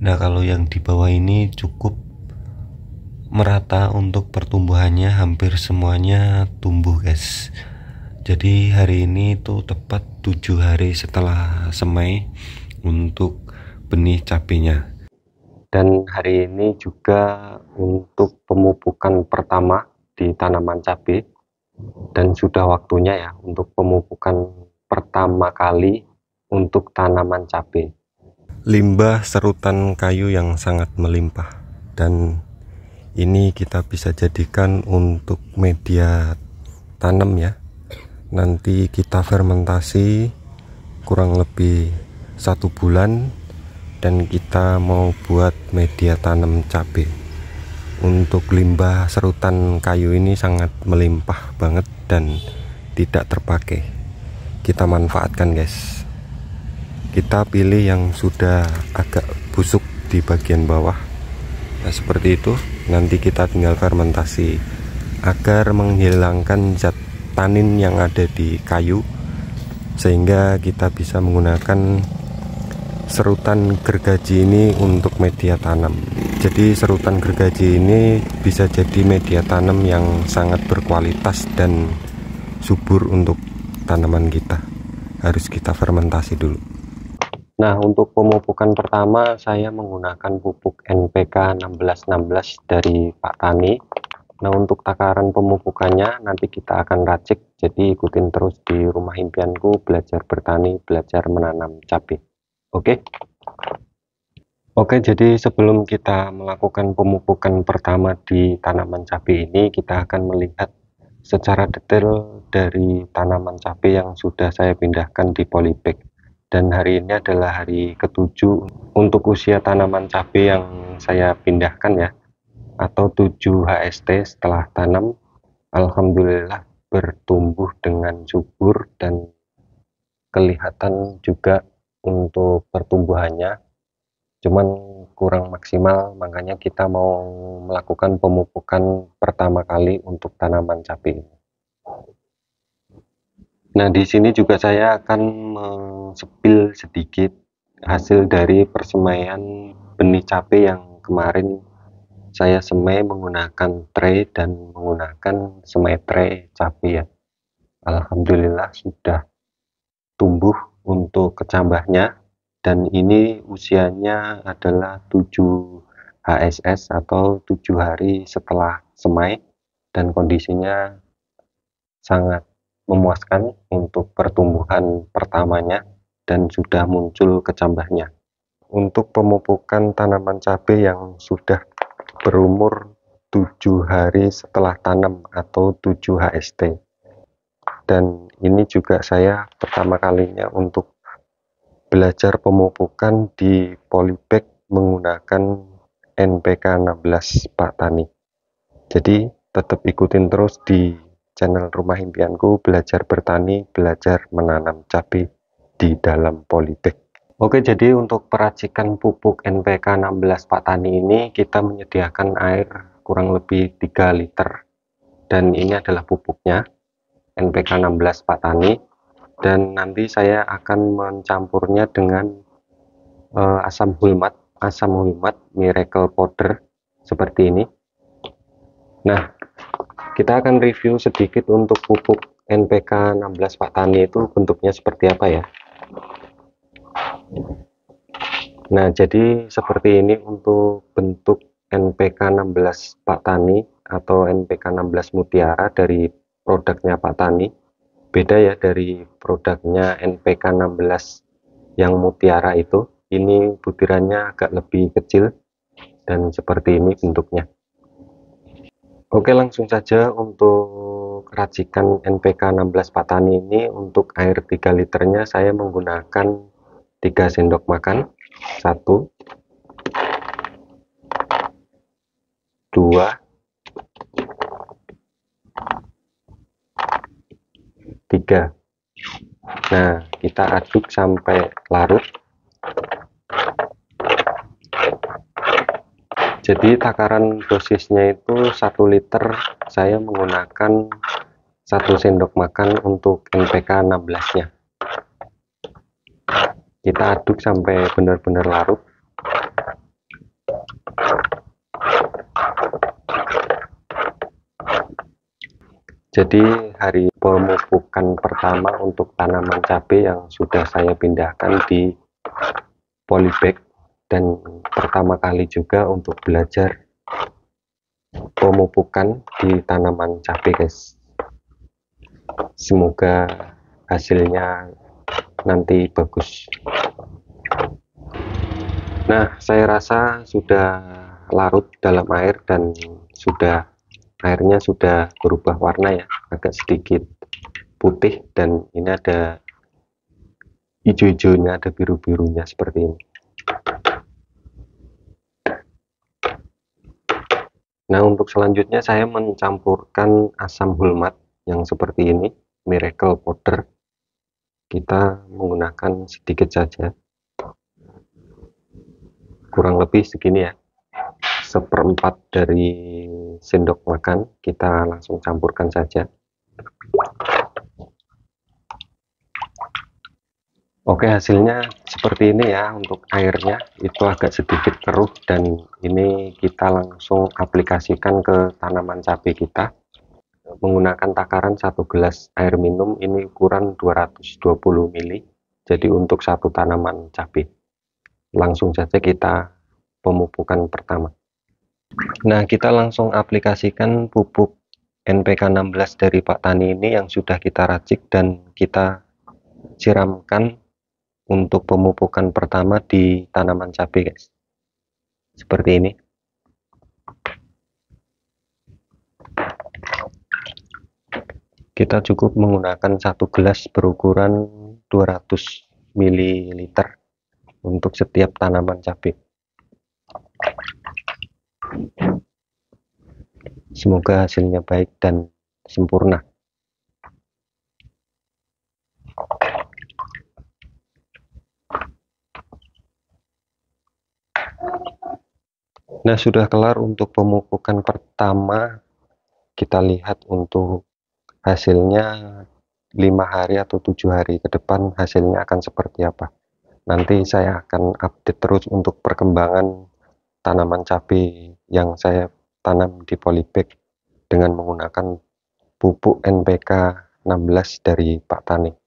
Nah, kalau yang di bawah ini cukup merata untuk pertumbuhannya, hampir semuanya tumbuh guys. Jadi hari ini tuh tepat 7 hari setelah semai untuk benih cabenya. Dan hari ini juga untuk pemupukan pertama di tanaman cabai, dan sudah waktunya ya untuk pemupukan pertama kali untuk tanaman cabai. Limbah serutan kayu yang sangat melimpah, dan ini kita bisa jadikan untuk media tanam ya. Nanti kita fermentasi kurang lebih 1 bulan dan kita mau buat media tanam cabai. Untuk limbah serutan kayu ini sangat melimpah banget dan tidak terpakai. Kita manfaatkan guys. Kita pilih yang sudah agak busuk di bagian bawah. Nah, seperti itu. Nanti kita tinggal fermentasi agar menghilangkan zat tanin yang ada di kayu, sehingga kita bisa menggunakan serutan gergaji ini untuk media tanam. Jadi serutan gergaji ini bisa jadi media tanam yang sangat berkualitas dan subur untuk tanaman kita. Harus kita fermentasi dulu. Nah, untuk pemupukan pertama saya menggunakan pupuk NPK 1616 dari Pak Tani. Nah, untuk takaran pemupukannya nanti kita akan racik, jadi ikutin terus di Rumah Impianku, belajar bertani, belajar menanam cabai. Oke, jadi sebelum kita melakukan pemupukan pertama di tanaman cabai ini, kita akan melihat secara detail dari tanaman cabai yang sudah saya pindahkan di polybag. Dan hari ini adalah hari ke-7 untuk usia tanaman cabai yang saya pindahkan ya, atau 7 HST setelah tanam. Alhamdulillah bertumbuh dengan subur dan kelihatan juga untuk pertumbuhannya, cuman kurang maksimal, makanya kita mau melakukan pemupukan pertama kali untuk tanaman cabai. Nah, di sini juga saya akan men-spill sedikit hasil dari persemaian benih cabai yang kemarin saya semai menggunakan tray dan menggunakan semai tray cabai ya. Alhamdulillah sudah tumbuh untuk kecambahnya, dan ini usianya adalah 7 HSS atau 7 hari setelah semai, dan kondisinya sangat memuaskan untuk pertumbuhan pertamanya dan sudah muncul kecambahnya. Untuk pemupukan tanaman cabai yang sudah berumur 7 hari setelah tanam atau 7 HST, dan ini juga saya pertama kalinya untuk belajar pemupukan di polybag menggunakan NPK 16 Pak Tani. Jadi tetap ikutin terus di channel Rumah Impianku, belajar bertani, belajar menanam cabai di dalam polybag. Oke, jadi untuk peracikan pupuk NPK 16 Pak Tani ini kita menyediakan air kurang lebih 3 liter, dan ini adalah pupuknya NPK 16 Pak Tani, dan nanti saya akan mencampurnya dengan asam hulmat miracle powder seperti ini. Nah, kita akan review sedikit untuk pupuk NPK 16 Pak Tani itu bentuknya seperti apa ya. Nah, jadi seperti ini untuk bentuk NPK 16 Pak Tani atau NPK 16 Mutiara dari produknya Pak Tani. Beda ya dari produknya NPK 16 yang Mutiara itu. Ini butirannya agak lebih kecil dan seperti ini bentuknya. Oke, langsung saja untuk racikan NPK 16 Pak Tani ini. Untuk air 3 liternya saya menggunakan 3 sendok makan. 1, 2, 3. Nah, kita aduk sampai larut. Jadi takaran dosisnya itu 1 liter, saya menggunakan 1 sendok makan untuk NPK 16 nya. Kita aduk sampai benar-benar larut. Jadi hari pemupukan pertama untuk tanaman cabai yang sudah saya pindahkan di polybag, dan pertama kali juga untuk belajar pemupukan di tanaman cabai guys. Semoga hasilnya nanti bagus. Nah, saya rasa sudah larut dalam air dan airnya sudah berubah warna ya, agak sedikit putih, dan ini ada hijau-hijaunya, ada biru-birunya seperti ini. Nah, untuk selanjutnya saya mencampurkan asam hulmat yang seperti ini, miracle powder. Kita menggunakan sedikit saja, kurang lebih segini ya, 1/4 dari sendok makan. Kita langsung campurkan saja. Oke, hasilnya seperti ini ya. Untuk airnya itu agak sedikit keruh, dan ini kita langsung aplikasikan ke tanaman cabai kita menggunakan takaran 1 gelas air minum. Ini ukuran 220 ml, jadi untuk satu tanaman cabai. Langsung saja kita pemupukan pertama. Nah, kita langsung aplikasikan pupuk NPK 16 dari Pak Tani ini yang sudah kita racik dan kita siramkan untuk pemupukan pertama di tanaman cabai guys, seperti ini. Kita cukup menggunakan 1 gelas berukuran 200 ml untuk setiap tanaman cabai. Semoga hasilnya baik dan sempurna. Nah, sudah kelar untuk pemupukan pertama. Kita lihat untuk hasilnya 5 hari atau 7 hari ke depan hasilnya akan seperti apa. Nanti saya akan update terus untuk perkembangan tanaman cabai yang saya tanam di polybag dengan menggunakan pupuk NPK 16 dari Pak Tani.